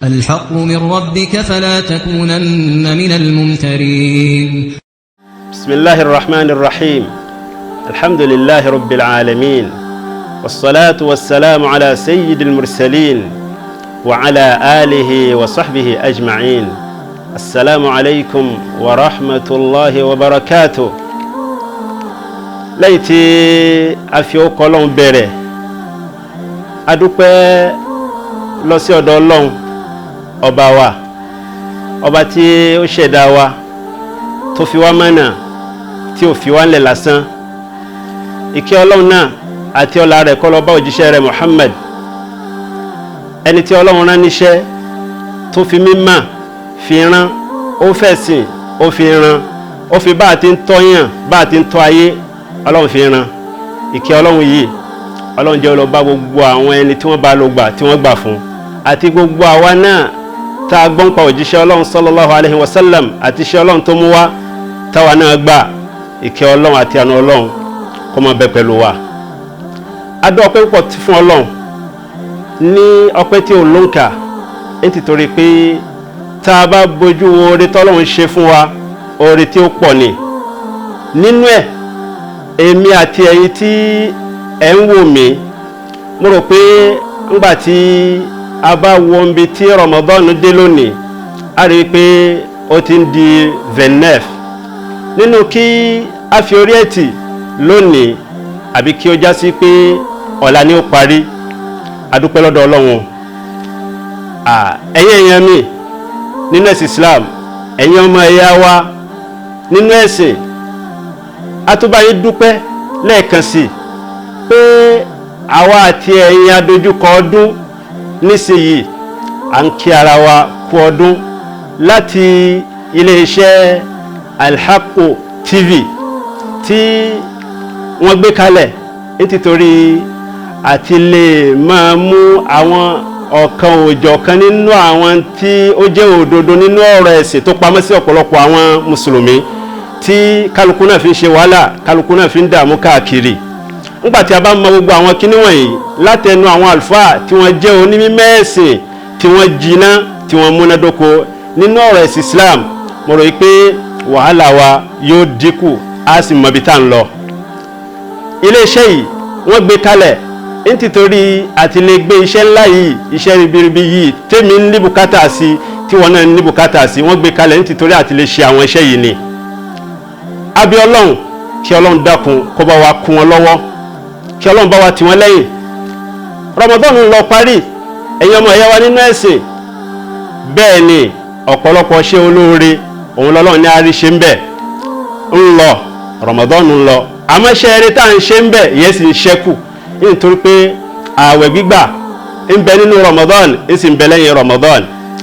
الحق من ربك فلا تكونن من الممترين. بسم الله الرحمن الرحيم. الحمد لله رب العالمين، والصلاة والسلام على سيد المرسلين وعلى آله وصحبه أجمعين. السلام عليكم ورحمة الله وبركاته. ليتي أفيو كولون بيري adúpẹ́ lọ sí ọ̀dọ̀ Ọlọ́run ọba tí ó ṣẹ̀dá wa tó fi wá mọ́nà tí ó fi wá ńlẹ̀ lásán. ìkẹ́ Ọlọ́run náà àti ọlá rẹ̀ kó lọ bá òjíṣẹ́ rẹ̀ Muhammad, ẹni tí Ọlọ́run rán níṣẹ́ tó fi mímọ̀ fi rán, ó fẹ̀sìn ó fi rán, ó fi bá àti ń tọ́yàn bá àti ń tọ́ ayé Ọlọ́run fi rán. ìkẹ́ Ọlọ́run yìí Ọlọ́run jẹ́ ọlọ́ba gbogbo àwọn ẹni tí wọ́n bá lọ gbà tí wọ́n gbà fún, àti gbogbo àwa náà tá a gbọ́n pa òjíṣẹ́ Ọlọ́run sallallahu alaihi wasallam àti iṣẹ́ Ọlọ́run tó mú wá táwa náà gbà. ìkẹ́ Ọlọ́run àti àánú Ọlọ́run kó máa bẹ pẹ̀lú wa. a dá ọpẹ́ púpọ̀ fún Ọlọ́run ní ọpẹ́ tí ò lóǹkà, nítorí pé tá a bá bójú wo oore tọ́lọ́run ṣe fún wa, oore tí ó pọ̀ ni. nínú ẹ̀ èmi àti ẹ̀yin tí ẹ ń wò mí, mo rò pé ńgbà tí a bá wo ibi tí Ramadan dé lónìí, a rí pé ó ti ń di 29 nínú kí a fi orí ẹ̀tì lónìí àbí kí ó já sí pé ọ̀la ni ó parí. a dúpẹ́ lọ́dọ̀ Ọlọ́run. ẹ̀yin èèyàn mi nínú ẹ̀sìn Islam, ẹ̀yin ọmọ ẹ̀yà wa nínú ẹ̀sìn, a tún bá yín dúpẹ́ lẹ́ẹ̀kan sí pé àwa àti ẹ̀yin adójúkọ ọdún nísìnyí. à ń kí ara wa kú ọdún láti iléeṣẹ́ Al-Haqq TV tí wọ́n gbé kalẹ̀ nítorí àti lè máa mú àwọn ọ̀kan òjọ̀kan nínú àwọn tí ó jẹ́ òdodo nínú ọ̀rọ̀ ẹ̀sìn tó pamọ́ sí ọ̀pọ̀lọpọ̀ àwọn mùsùlùmí tí kálukú náà fi ń ṣe wàhálà, kálukú náà fi ń dààmú káàkiri. nígbàtí a bá mọ gbogbo àwọn kíní wọ̀nyí látẹnu àwọn àlùfáà tí wọ́n jẹ́ onímọ̀ ẹ̀sìn, tí wọ́n jiná, tí wọ́n múnádóko nínú ọ̀rọ̀ ẹ̀sìn Islam, mo rò pé wàhálà wa yóò dínkù, a sì mọ ibi tá à ń lọ. iléeṣẹ́ yìí wọ́n gbé kalẹ̀ nítorí àti lè gbé iṣẹ́ ńlá yìí, iṣẹ́ ribiribi yìí tèmi ń ní bùkátà sí, tí wọ́n náà ń ní bùkátà sí. wọ́n gbé kalẹ̀ nítorí àti lè ṣe àwọn iṣẹ́ yìí ni. a bí Ọlọ́run kí Ọlọ́run dákun kó bá wa kún wọn lọ́wọ́, kí Ọlọ́run bá wa tì wọ́n lẹ́yìn. Ramadan ń lọ parí, ẹ̀yin ọmọ ẹ̀yà wa nínú ẹ̀sìn. bẹ́ẹ̀ ni ọ̀pọ̀lọpọ̀ ṣe olóore òun lọ́lọ́run ní àríṣe ń bẹ̀ ń lọ, Ramadan ń lọ, àmọ́ ṣe eré tá à ń ṣe ń bẹ̀ ìyẹn sì ń ṣẹ́kù, nítorí pé ààwẹ̀ gbígbà ń bẹ nínú Ramadan, ń sì ń bẹ lẹ́yìn Ramadan.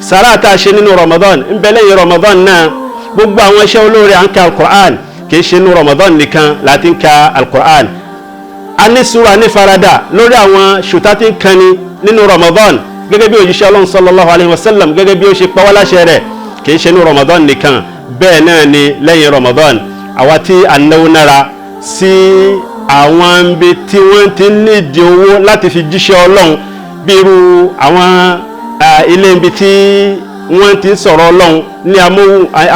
sàrà tá a ṣe nínú Ramadan ń bẹ lẹ́yìn Ramadan náà. gbogbo àwọn iṣẹ́ olóore à ń ka Al-Qur'an, kì í ṣe nínú Ramadan nìkan láti ń ka Al-Qur'an. a ní sùúrù, a ní farada lórí àwọn ṣùtá tí ń kani nínú Ramadan, gẹ́gẹ́ bí òjíṣẹ́ Ọlọ́run sallallahu alaihi wasallam gẹ́gẹ́ bí ó ṣe pa wá láṣẹ rẹ̀. kì í ṣe nínú Ramadan nìkan, bẹ́ẹ̀ náà ni lẹ́yìn Ramadan. àwa tí a náwó nára sí àwọn ibi tí wọ́n ti nídìí owó láti fi jíṣẹ́ Ọlọ́run, bí irú àwọn ilé ibi tí wọ́n ti sọ̀rọ̀ Ọlọ́run ní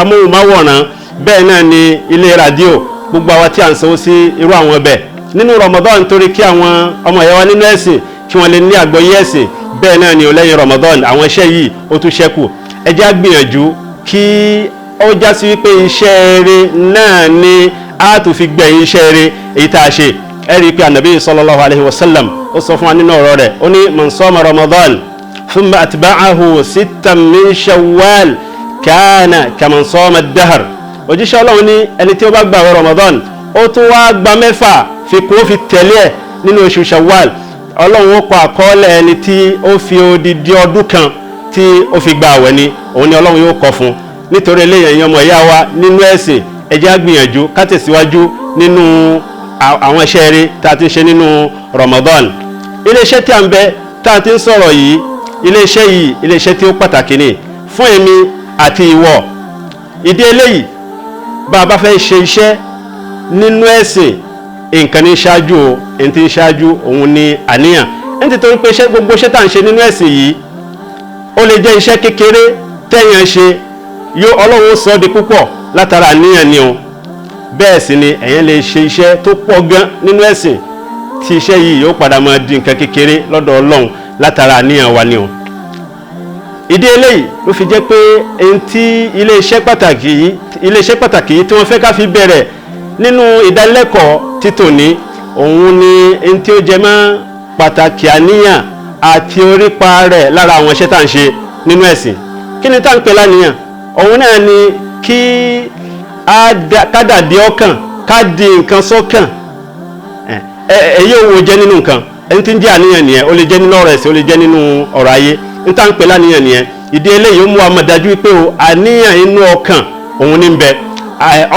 amóhùnmáwòrán, bẹ́ẹ̀ náà ni ilé rádíò, gbogbo àwa tí a ń sanwó sí irú àwọn ẹbẹ̀ nínú Ramadan torí kí àwọn ọmọ ìyá wa nínú ẹ̀sìn kí wọ́n lè ní àgbọ́yé ẹ̀sìn. bẹ́ẹ̀ náà ni lẹ́yìn Ramadan àwọn iṣẹ́ yìí ó tún ṣẹ́kù. ẹ jẹ́ á gbìyànjú kí ó já sí wípé iṣẹ́ eré náà ni a tún fi gbẹ̀yìn iṣẹ́ eré èyí tá a ṣe. ẹ rí i pé Ànábì sallallahu alaihi wasallam ó sọ fún wa nínú ọ̀rọ̀ rẹ̀, ó ní man sama Ramadan thumma atba'ahu sittan min Shawwal kana kaman sama ad-dahr. òjíṣẹ́ Ọlọ́run ní ẹni tí ó bá gbààwẹ̀ Ramadan ó tún wá gba mẹ́fà fi kún fi tẹ̀lé ẹ̀ nínú oṣù Shawwal, Ọlọ́run ó kọ àkọọ́lẹ̀ ẹni tí ó fi odidi ọdún kan tí ó fi gba àwẹ̀ ni, òun ni Ọlọ́run yóò kọ fún. nítorí eléyìí ọmọ ìyá wa nínú ẹ̀sìn, ẹ jẹ́ á gbìyànjú ká tẹ̀síwájú nínú àwọn iṣẹ́ eré tá a ti ń ṣe nínú Ramadan. iléeṣẹ́ tí a ń bẹ tá a ti ń sọ̀rọ̀ yìí, iléeṣẹ́ yìí iléeṣẹ́ tí ó pàtàkì ni fún èmi àti ìwọ. ìdí eléyìí bá a bá fẹ́ ṣe iṣẹ́ nínú ẹ̀sìn, nǹkan ní ṣáájú o, ẹni tí ń ṣáájú òun ni àníyàn. nítorí pé gbogbo iṣẹ́ tá à ń ṣe nínú ẹ̀sìn yìí ó lè jẹ́ iṣẹ́ kékeré tẹ́yàn ṣe yóò Ọlọ́run sọ di púpọ̀ látara àníyàn ni o. Bẹ́ẹ̀ sì ni ẹ̀yin lè ṣe iṣẹ́ tó pọ̀ gan nínú ẹ̀sìn tí iṣẹ́ yìí yóò padà máa di nǹkan kékeré lọ́dọ̀ Ọlọ́run látara àníyàn wa ni o. Ìdí eléyìí ló fi jẹ́ pé ẹni tí iléeṣẹ́ pàtàkì yìí tí wọ́n fẹ́ ká fi bẹ̀rẹ̀ nínú ìdánilẹ́kọ̀ọ́ títòní òun ni ẹni tí ó jẹ mọ́ pàtàkì àníyàn àti orípa rẹ̀ lára àwọn iṣẹ́ tá à ń ṣe nínú ẹ̀sìn. Kí ni tá à ń pè láníyàn? Òun náà ni kí ká dàdí ọkàn, ká di nǹkan sọ́kàn. Èyí òun jẹ́ nínú nǹkan ẹni tí ń jẹ́ àníyàn nìyẹn, ó lè jẹ́ nínú ọ̀rọ̀ ẹ̀sìn, ó lè jẹ́ nínú ọ̀rọ̀ ayé. Ní tá à ń pè láníyàn nìyẹn. Ìdí eléyìí ó mú wa mọ̀ dájú pé o àníyàn inú ọkàn òun ní ń bẹ.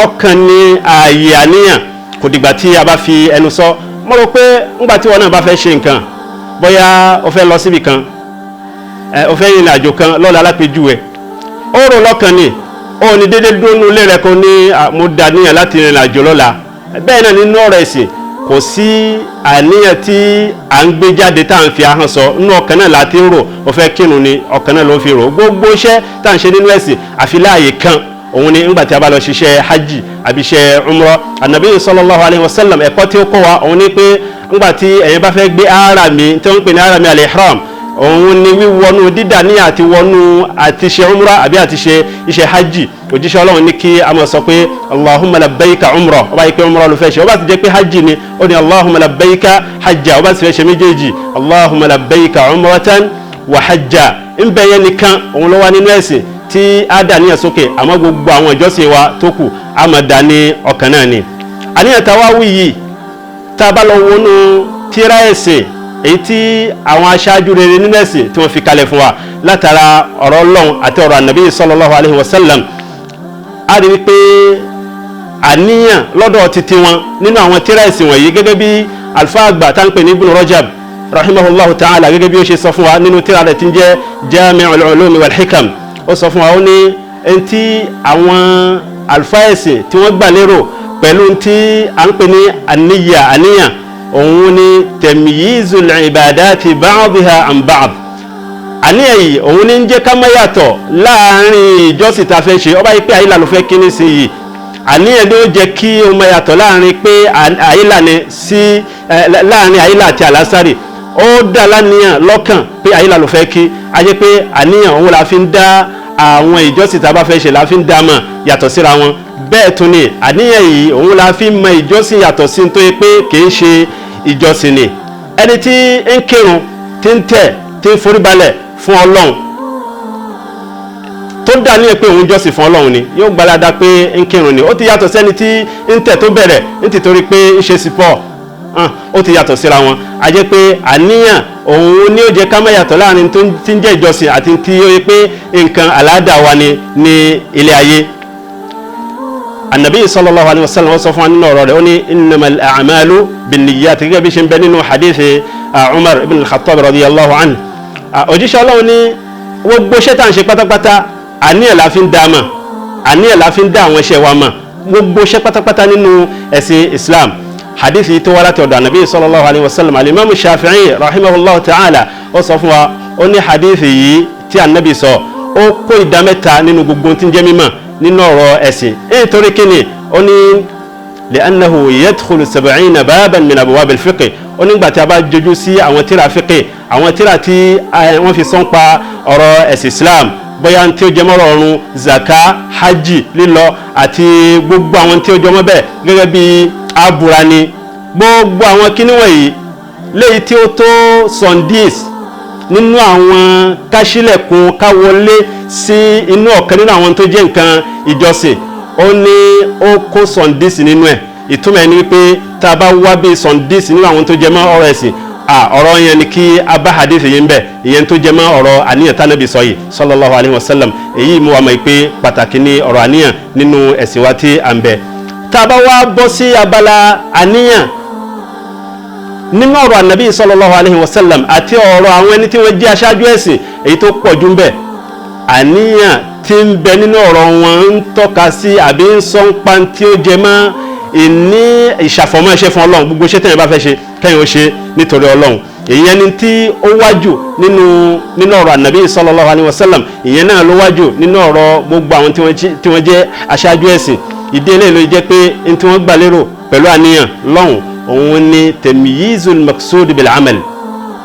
Ọkàn ni ààyè àníyàn, kò dìgbà tí a bá fi ẹnu sọ. Mo rò pé ńgbà tí wọn náà bá fẹ́ ṣe nǹkan, bóyá o fẹ́ lọ síbi kan, o fẹ́ rìnrìn àjò kan lọ́la alápèjúwe, ó rò lọ́kàn ni, ó ní dédé dúró nínú ilé rẹ kó ní mo dàníyàn láti rìnrìn àjò lọ́la. Bẹ́ẹ̀ náà nínú ọ̀rọ̀ ẹ̀sìn kò sí àníyàn tí à ń gbé jáde tá à ń fi ahọ́n sọ, nínú ọkàn náà láti ń rò. O fẹ́ kírun ni ọkàn náà ló fi rò. Gbogbo iṣẹ́ tá à ń ṣe nínú ẹ̀sìn àfi láàyè kan òun ni ńgbà tí a bá lọ ṣiṣẹ́ hajj àbí iṣẹ́ umrah. Ànábì sallallahu alayhi wa sallam ẹ̀kọ́ tí ó kọ́ wa òun ni pé ńgbà tí ẹ̀yin bá fẹ́ gbé àràmì tí wọ́n ń pè ní àràmì al-ihram, òun ni wíwọnú dídàníyàn àti wọnú àti ṣe umrah àbí àti ṣe iṣẹ́ hajj. Òjíṣẹ́ Ọlọ́run ní kí a máa sọ pé Allahumma labbayka umrah, ó bá yí pé umrah ló fẹ́ ṣe. Ó bá ti jẹ́ pé hajj ni ó ní Allahumma labbayka hajja, ó bá ti fẹ́ ṣe méjèèjì Allahumma labbayka umratan wa hajja. ń bẹ yẹn nìkan òun ló wà nínú ẹ̀sìn tí a dà níyàn sókè, àmọ́ gbogbo àwọn ìjọsìn wa tó kù a máa dà ní ọkàn náà ni. Àníyàn tá a wá wí yìí tá a bá lọ wọnú tírà ẹ̀sìn èyí tí àwọn aṣáájú rere nínú ẹ̀sìn tí wọ́n fi kalẹ̀ fún wa látara ọ̀rọ̀ Ọlọ́run àti ọ̀rọ̀ Ànábì sallallahu alaihi wasallam, a rí wípé àníyàn lọ́dọ̀ títí wọn nínú àwọn tírà ẹ̀sìn wọ̀nyí, gẹ́gẹ́ bí alfa àgbà tá ń pè ní Ibn Rajab rahimahullahu ta'ala, gẹ́gẹ́ bí ó ṣe sọ fún wa nínú tírà rẹ̀ tí ń jẹ́ Jami'ul Ulumi wal Hikam. Ó sọ fún wa ó ní ẹni tí àwọn alfa ẹ̀sìn tí wọ́n gbà lérò pẹ̀lú tí à ń pè ní àníyàn òun ni tamyizul ibadati ba'daha an ba'd. Àníyàn yìí òun ní ń jẹ́ ká má yàtọ̀ láàrin ìjọsìn tá a fẹ́ ṣe. Ó bá yí pé àyílà ló fẹ́ kí ní sí yìí, àníyàn ló jẹ́ kí ó má yàtọ̀ láàrin pé àyílà ni sí láàrin àyílà àti àlásàrì. Ó dá láníyàn lọ́kàn pé àyílà ló fẹ́ kí, a jẹ́ pé àníyàn òun la fi ń dá àwọn ìjọsìn tá a bá fẹ́ ṣe la fi ń dá mọ̀ yàtọ̀ síra wọn. Bẹ́ẹ̀ tún ni àníyàn yìí òun la fi mọ ìjọsìn yàtọ̀ sí tó yẹ pé kìí ṣe ìjọsìn ni. Ẹni tí ń kírun, tí ń tẹ̀, tí ń foríbalẹ̀ fún Ọlọ́run tó dá ní pé òun jọ́sìn fún Ọlọ́run ni yóò gbalada pé ń kírun ni. Ó ti yàtọ̀ sẹ́ni tí ń tẹ̀ tó bẹ̀rẹ̀ nítorí pé ń ṣe sípọ̀, ó ti yàtọ̀ síra wọn. A jẹ́ pé àníyàn òun ni ó jẹ́ ká má yàtọ̀ láàrin tí ń jẹ́ ìjọsìn àti tí ó yẹ pé nǹkan àládà wa ni ní ilé ayé. Ànábì sallallahu alaihi wasallam sọ fún wa nínú ọ̀rọ̀ rẹ̀ ó ní innamal a'malu binniyat, gẹ́gẹ́ bí ṣe ń bẹ nínú hadithi Umar ibn al-Khattab radiyallahu anhu. Òjíṣẹ́ Ọlọ́run ní gbogbo iṣẹ́ tá à ń ṣe pátápátá àníyàn la fi ń dá mọ̀, àníyàn la fi ń dá àwọn iṣẹ́ wa mọ̀, gbogbo iṣẹ́ pátápátá nínú ẹ̀sìn Islam. Hadithi tó wá láti ọ̀dọ̀ Ànábì sallallahu alaihi wasallam, al-Imam Shafi'i rahimahullahu ta'ala ó sọ fún wa, ó ní hadithi yìí tí Ànábì sọ ó kó ìdá mẹ́ta nínú gbogbo tí ń jẹ́ mímọ̀ nínú ọ̀rọ̀ ẹ̀sìn. Nítorí kíni ó ní li'annahu yadkhulu 70 baban min abwab al-fiqh. Ó nígbà tí a bá jojú sí àwọn tírà fiqh, àwọn tírà tí wọ́n fi sọ́n pa ọ̀rọ̀ ẹ̀sìn Islam, bóyá tí ó jẹmọ́ ọ̀run zaka, hajj lílọ àti gbogbo àwọn tí ó jọmọ́ bẹ́ẹ̀ gẹ́gẹ́ bí abura ni, gbogbo àwọn kíní wọ̀nyí léyìí tí ó tó sondis nínú àwọn káṣílẹ̀kùn káwọlé sí inú ọ̀kan nínú àwọn tó jẹ́ nǹkan ìjọsìn. Ó ní ó kó sondis nínú ẹ̀. Ìtumọ̀ ẹni wípé tá a bá wá bí sondis nínú àwọn tó jẹmọ́ ọ̀rọ̀ ẹ̀sìn, ọ̀rọ̀ yẹn ni kí a bá hadith yìí ń bẹ̀, ìyẹn tó jẹmọ́ ọ̀rọ̀ àníyàn tánàbí sọ yìí sallallahu alaihi wasallam. Èyí mú wa mọ̀ pé pàtàkì ní ọ̀rọ̀ àníyàn nínú ẹ̀sìn wa tí à ń bẹ. Tá a bá wá bọ́ sí abala àníyàn nínú ọ̀rọ̀ ànàbí sallallahu alaihi wasallam àti ọ̀rọ̀ àwọn ẹni tí wọ́n jẹ́ aṣáájú ẹ̀sìn, èyí tó pọ̀ jù ń bẹ, àníyàn tí ń bẹ nínú ọ̀rọ̀ wọn ń tọ́ka sí àbí ń sọ ń pa tí ó jẹ mọ́ ìní ìṣàfọ̀mọ́ iṣẹ́ fún Ọlọ́run. Gbogbo iṣẹ́ tẹ́yìn bá fẹ́ ṣe kẹ́yìn ó ṣe nítorí Ọlọ́run. ìyẹn ni tí ó wájú nínú ọ̀rọ̀ ànàbí sallallahu alaihi wasallam, ìyẹn náà ló wájú nínú ọ̀rọ̀ gbogbo àwọn tí wọ́n jẹ́ aṣáájú ẹ̀sìn. ìdí eléyìí ló jẹ́ pé n tí wọ́n gbà lérò pẹ̀lú àníyàn lọ́hùn òun ni tamyizul maqsud bil amal,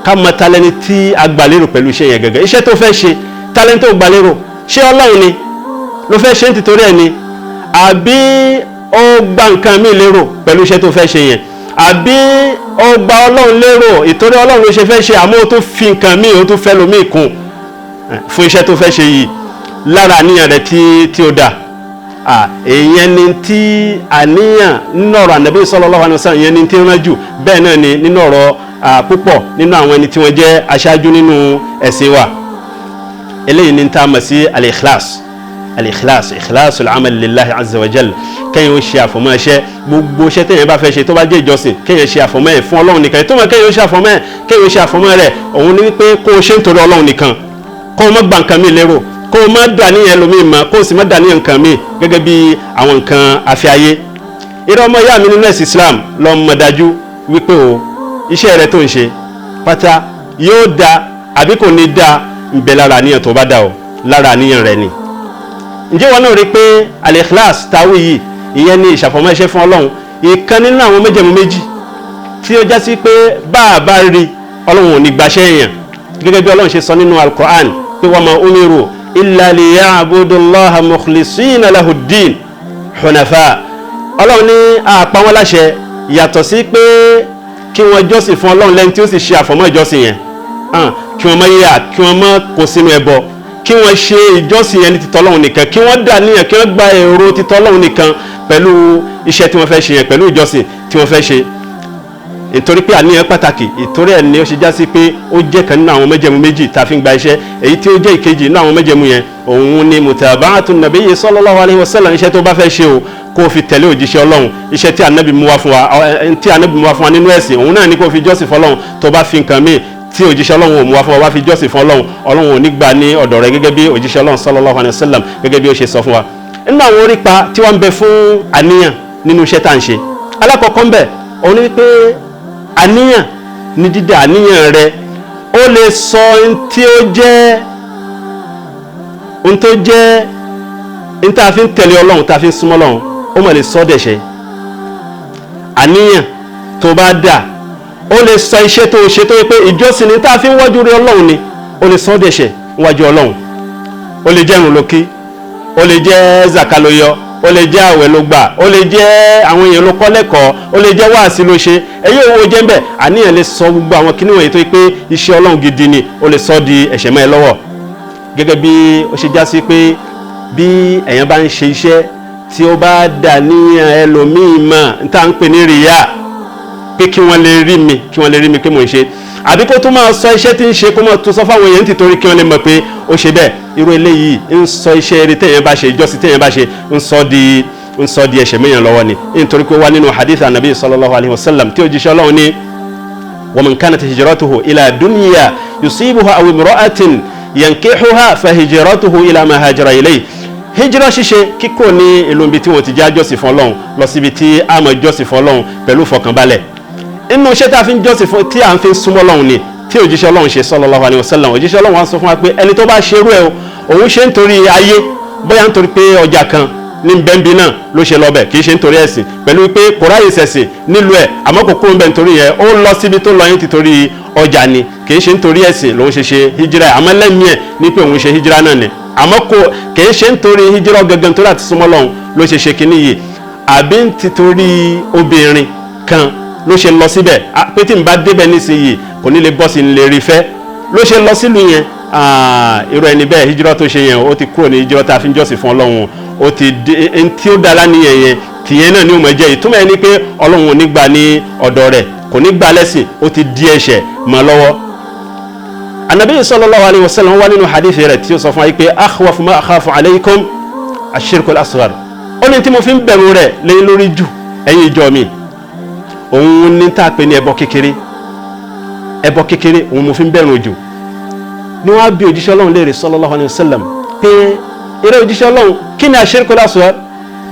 ká mọ talẹ́ni tí a gbà lérò pẹ̀lú iṣẹ́ yẹn gẹ́gẹ́. iṣẹ́ tó fẹ́ ṣe talẹ́ni tó gbà lérò ṣé Ọlọ́run ni ló fẹ́ ṣe nítorí ẹ̀ ni, àbí ó gba nǹkan míì lérò pẹ̀lú iṣẹ́ tó fẹ́ ṣe yẹn, àbí ó gba Ọlọ́run lérò ìtorí Ọlọ́run ló ṣe fẹ́ ṣe àmọ́ ó tún fi nǹkan míì ó tún fẹ́ lómi kún fún iṣẹ́ tó fẹ́ ṣe yìí lára àníyàn rẹ̀ tí ó dà. èèyàn ni tí àníyàn nínú ọ̀rọ̀ ànàbí sallallahu alaihi wasallam ìyẹn ni tí ń rán jù, bẹ́ẹ̀ náà ni nínú ọ̀rọ̀ púpọ̀ nínú àwọn ẹni tí wọ́n jẹ́ aṣáájú nínú ẹ̀sìn wa. eléyìí ni tá a mọ̀ sí al-ikhlas, ikhlasul amal lillahi azza wa jal, kẹ́yìn ó ṣe àfọ̀mọ́ iṣẹ́ gbogbo iṣẹ́ tẹ́yìn bá fẹ́ ṣe tó bá jẹ́ ìjọsìn kẹ́yìn ṣe àfọ̀mọ́ ẹ̀ fún Ọlọ́run nìkan. tó mọ̀ kẹ́yìn ó ṣe àfọ̀mọ́ rẹ̀ òun ni wípé kó o ṣe nítorí Ọlọ́run nìkan, kó o má gba nǹkan mi lérò, kó o má dà ní ẹlòmíì mọ́, kó o sì má dà ní nǹkan mi gẹ́gẹ́ bí àwọn nǹkan afẹ́ ayé. irọ́ ọmọ ìyá mi nínú ẹ̀sìn Islam lọ mọ̀ dájú wípé o iṣẹ́ rẹ tó ń ṣe pátá yóò da àbí kò ní da ń bẹ lára àníyàn tó bá dà o, lára àníyàn rẹ ni. ǹjẹ́ wọn náà rí pé al-ikhlas táwí yìí ìyẹn ni ìṣàfọ̀mọ́ iṣẹ́ fún Ọlọ́run, ìkan nínú àwọn májẹ̀mú méjì tí ó já sí pé bá a bá rí Ọlọ́run ò ní gbaṣẹ́ èèyàn, gẹ́gẹ́ bí Ọlọ́run ṣe sọ nínú al-Qur'an pé wa ma umiru illa liya'budullaha mukhlisina lahud-din hunafa. Ọlọ́run ní àpá wọn láṣẹ yàtọ̀ sí pé kí wọ́n jọ́sìn fún Ọlọ́run lẹ́ni tí ó sì ṣe àfọ̀mọ́ ìjọsìn yẹn, kí wọ́n má yà, kí wọ́n má kó sínú ẹbọ, kí wọ́n ṣe ìjọsìn yẹn ní títọ́ Ọlọ́run nìkan, kí wọ́n dà níyàn, kí wọ́n gba èrò títọ́ Ọlọ́run nìkan pẹ̀lú iṣẹ́ tí wọ́n fẹ́ ṣe yẹn, pẹ̀lú ìjọsìn tí wọ́n fẹ́ ṣe. nítorí pé àníyàn pàtàkì, ìtorí ẹ̀ ni ó ṣe já sí pé ó jẹ́ kan nínú àwọn májẹ̀mú méjì tá a fi ń gba iṣẹ́. èyí tí ó jẹ́ ìkejì nínú àwọn májẹ̀mú yẹn òun ni mutaba'atun nabiyyi sallallahu alaihi wasallam. iṣẹ́ tó bá fẹ́ ṣe o kó o fi tẹ̀lé òjíṣẹ́ Ọlọ́run, iṣẹ́ tí ànábì mú wá fún wa nínú ẹ̀sìn òun náà ni kó o fi jọ́sìn fún Ọlọ́run. tó bá fi nǹkan míì tí òjíṣẹ́ Ọlọ́run ò mú wá fún wa wá fi jọ́sìn fún Ọlọ́run, Ọlọ́run ò ní gbà ní ọ̀dọ̀ rẹ̀ gẹ́gẹ́ bí òjíṣẹ́ Ọlọ́run sallallahu alaihi wasallam gẹ́gẹ́ bí ó ṣe sọ fún wa. nínú àwọn orípa tí wọ́n ń bẹ fún àníyàn nínú iṣẹ́ tá à ń ṣe, alákọ̀ọ́kọ́ ń bẹ òun ni pé àníyàn ní dídá àníyàn rẹ ó lè sọ ohun tá a fi ń tẹ̀lé Ọlọ́run, tá a fi ń súnmọ́ Ọlọ́run, ó mà lè sọ dẹ̀ṣẹ̀. àníyàn tó bá dà ó lè sọ iṣẹ́ tó ṣe tó yẹ pé ìjọsìn ní tá a fi ń wájú rí Ọlọ́run ni, ó lè sọ dẹ̀ṣẹ̀ wájú Ọlọ́run. ó lè jẹ́ ìrun ló kí, ó lè jẹ́ zaka ló yọ, ó lè jẹ́ àwẹ̀ ló gbà, ó lè jẹ́ àwọn èèyàn ló kọ́ lẹ́kọ̀ọ́, ó lè jẹ́ wáàsí ló ṣe, èyí owó jẹ́ ń bẹ̀. àníyàn lè sọ gbogbo àwọn kíní wọ̀nyí tó yẹ pé iṣẹ́ Ọlọ́run gidi ni, ó lè sọ di ẹ̀ṣẹ̀ mọ́ ẹ lọ́wọ́. gẹ́gẹ́ bí ó ṣe já sí pé bí èèyàn bá ń ṣe iṣẹ́ tí ó bá dà níyàn ẹlòmíì mọ̀ tá à ń pè ní rìyà, pé kí wọ́n lè rí mi pé mò ń ṣe, àbí kó tó máa sọ iṣẹ́ tí ń ṣe kó máa tó sọ fáwọn èèyàn nítorí kí wọ́n lè mọ̀ pé ó ṣe bẹ́ẹ̀. irú eléyìí ń sọ iṣẹ́ eré téèyàn bá ṣe, ìjọsìn téèyàn bá ṣe ń sọ di ẹ̀ṣẹ̀ mẹ́yàn lọ́wọ́ ni. nítorí pé wá nínú hadith anabi sallallahu alaihi wasallam tí òjíṣẹ́ Ọlọ́run ní wa man kanat hijratuhu ila dunya yusibuha aw imra'atin yankihuha fa hijratuhu ila ma hajara ilayhi. hijira ṣíṣe kíkó ní ìlú ibi tí wọ́n ti jẹ́ àjọsìn fún Ọlọ́run lọ síbi tí a máa jọ́sìn fún Ọlọ́run pẹ̀lú fọkànbalẹ̀. inú iṣẹ́ tá a fi ń jọ́sìn fún tí a ń fi súnmọ́ Ọlọ́run ni tí òjíṣẹ́ Ọlọ́run ṣe sallallahu alaihi wasallam. òjíṣẹ́ Ọlọ́run wá sọ fún wa pé ẹni tó bá ṣerú ẹ̀ òun ṣe nítorí ayé, bóyá nítorí pé ọjà kan ní bẹ́ńbí náà ló ṣe lọ bẹ̀, kì í ṣe nítorí ẹ̀sìn, pẹ̀lú pé kò ráyè ṣẹ̀sìn nílùú ẹ̀ àmọ́ kò kúrò ń bẹ̀ nítorí yẹn, ó lọ síbi tó lọ yín títorí ọjà ni, kì í ṣe nítorí ẹ̀sìn lòun ṣe hijira, àmọ́ lẹ́mìí ẹ̀ ní pé òun ṣe hijira náà ni, àmọ́ kì í ṣe nítorí hijira gẹ́gẹ́ nítorí àti súnmọ́ Ọlọ́run ló ṣe kíní yìí, àbí títorí obìnrin kan ló ṣe lọ síbẹ̀ pé tí n bá débẹ̀ nísìnyìí kò ní lè bọ́ sí lè rí fẹ́ ló ṣe lọ sílùú yẹn. irú ẹni bẹ́ẹ̀ hijira tó ṣe yẹn ó ti kúrò ní hijira tá a fi ń jọ́sìn fún Ọlọ́run, ó ti ẹni tí ó dára nìyẹn yẹn tìyẹn náà ni ó mọ̀ jẹ́ ìtumọ̀ ẹni pé Ọlọ́run ò ní gbà ní ọ̀dọ̀ rẹ̀, kò ní gbà lẹ́sìn, ó ti di ẹ̀ṣẹ̀ mọ́ lọ́wọ́. anabi sallallahu alaihi wasallam wà nínú hadith rẹ̀ tí ó sọ fún wa pé akhwafu ma akhafu alaykum ash-shirku al-asghar. ó ní tí mo fi ń bẹ̀rù rẹ̀ lẹ́yìn lórí jù ẹ̀yin ìjọ mi òun ní tá a pè ní ẹbọ kékeré òun mo fi ń bẹ̀rù jù. ni wọ́n á bi òjíṣẹ́ Ọlọ́run léèrè sallallahu alaihi wasallam pé eré òjíṣẹ́ Ọlọ́run kí ni ash-shirku al-asghar,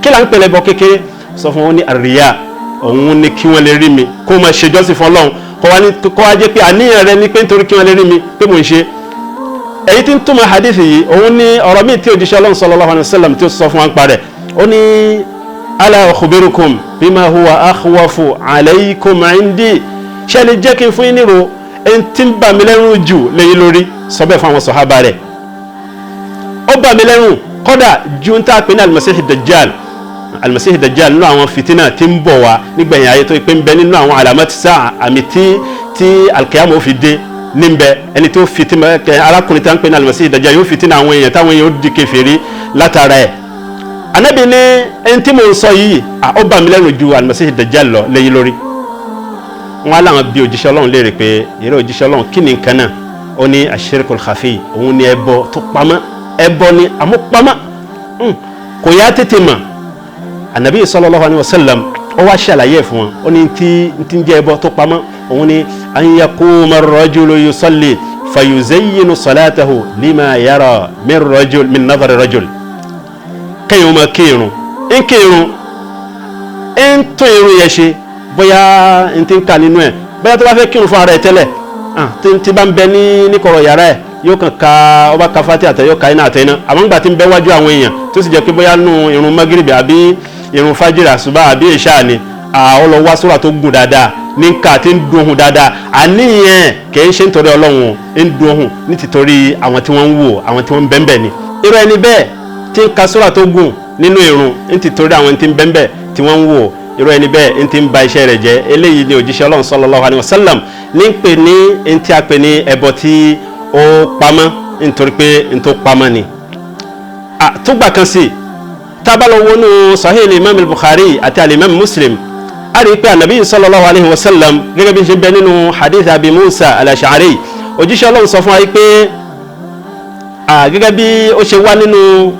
kí là ń pè lẹ́bọ kékeré? sọ fún wọn ní àríyá, òun ní kí wọ́n lè rí mi kó máa ṣe jọ́sìn fún Ọlọ́run kọ́ wá jẹ́ pé àníyàn rẹ ní pé nítorí kí wọ́n lè rí mi pé mò ń ṣe. èyí tí ń túmọ̀ hadith yìí òun ní ọ̀rọ̀ míì tí òjíṣẹ́ Ọlọ́run sallallahu alaihi wasallam tí ó sọ fún wa ń parẹ́ ó ní ala ukhbirukum bima huwa akhwafu alaykum indi ṣé lè jẹ́ kí n fún yín nírò ẹni tí ń bà mí lẹ́rù jù lẹ́yìn lórí sọ bẹ́ẹ̀ fún àwọn sọ̀hábà rẹ̀. ó bà mí lẹ́rù kódà ju ń tà pé ní Al-Masih Dajjal nínú àwọn fitina tí ń bọ̀ wá nígbẹ̀yìn ayé tó pé ń bẹ nínú àwọn alamati sáà àmì tí alkiyama ó fi dé níbẹ̀ ẹni tó fitina arákùnrin tí wọ́n ń pè ní Al-Masih Dajjal yóò fitina àwọn èèyàn táwọn èèyàn ó di kèfèrí látara ẹ̀. Ànábì ní ẹni tí mo ń sọ yìí ó bà mí lẹ́rù ju Al-Masih Dajjal lọ lẹ́yìn lórí. Wọ́n á láwọn bí òjíṣẹ́ Ọlọ́run léèrè pé ìrẹ́ òjíṣẹ́ Ọlọ́run kí ni nǹkan náà ó ní ash-shirkul khafi òun ni ẹbọ tó pamọ́ ẹbọ ni àmúpamọ́ kò yá tètè mọ̀. Ànábì sallallahu alaihi wasallam ó wá ṣàlàyé fún wọn ó ní tí ń jẹ́ ẹbọ tó pamọ́ òun ni an yaquma ar-rajulu yusalli fayuzayyinu salatahu lima yara min nadhari rajul. Kẹ́yìn ọmọ kírun ń tún irun yẹn ṣe bóyá n ti ń kà nínú ẹ̀ bóyá tó bá fẹ́ kírun fún ara ẹ̀ tẹ́lẹ̀ tí bá ń bẹ ní kọ̀rọ̀ yàrá ẹ̀ yóò kàn ka ọba ka fati àtẹ yóò ka iná àtẹ iná àmọ́ nígbà tí ń bẹ wájú àwọn èèyàn tó sì jẹ́ pé bóyá nù irun magiribi àbí irun fajiri àsùbá àbí ìṣá ni ó lọ wá sóra tó gùn dáadáa ní ká tí ń dùn ohun dáadáa àníyàn kìí ṣe nítorí Ọlọ́run ń dùn ohun ní tìtorí àwọn tí wọ́n ń wò àwọn tí wọ́n ń bẹ́ńbẹ́ ni. irú ẹni bẹ́ẹ̀ tí ń ka sóra tó gùn nínú irun ní tìtorí àwọn tí ń bẹ́ńbẹ́ tí wọ́n ń wò irú ẹni bẹ́ẹ̀ ń ti ń ba iṣẹ́ rẹ̀ jẹ́. Eléyìí ni òjíṣẹ́ Ọlọ́run sallallahu alaihi wasallam ní pè ní ń tí a pè ní ẹbọ tí ó pamọ́ nítorí pé ń tó pamọ́ ni. tó gbà kan sí tábàlọ́ wọnú Sahih Imam al-Bukhari àti al-Imam Muslim a rí i pé Ànábì sallallahu alaihi wasallam gẹ́gẹ́ bí ṣe bẹ nínú hadith Abi Musa al-Ash'ari òjíṣẹ́ Ọlọ́run sọ fún wa pé gẹ́gẹ́ bí ó ṣe wá nínú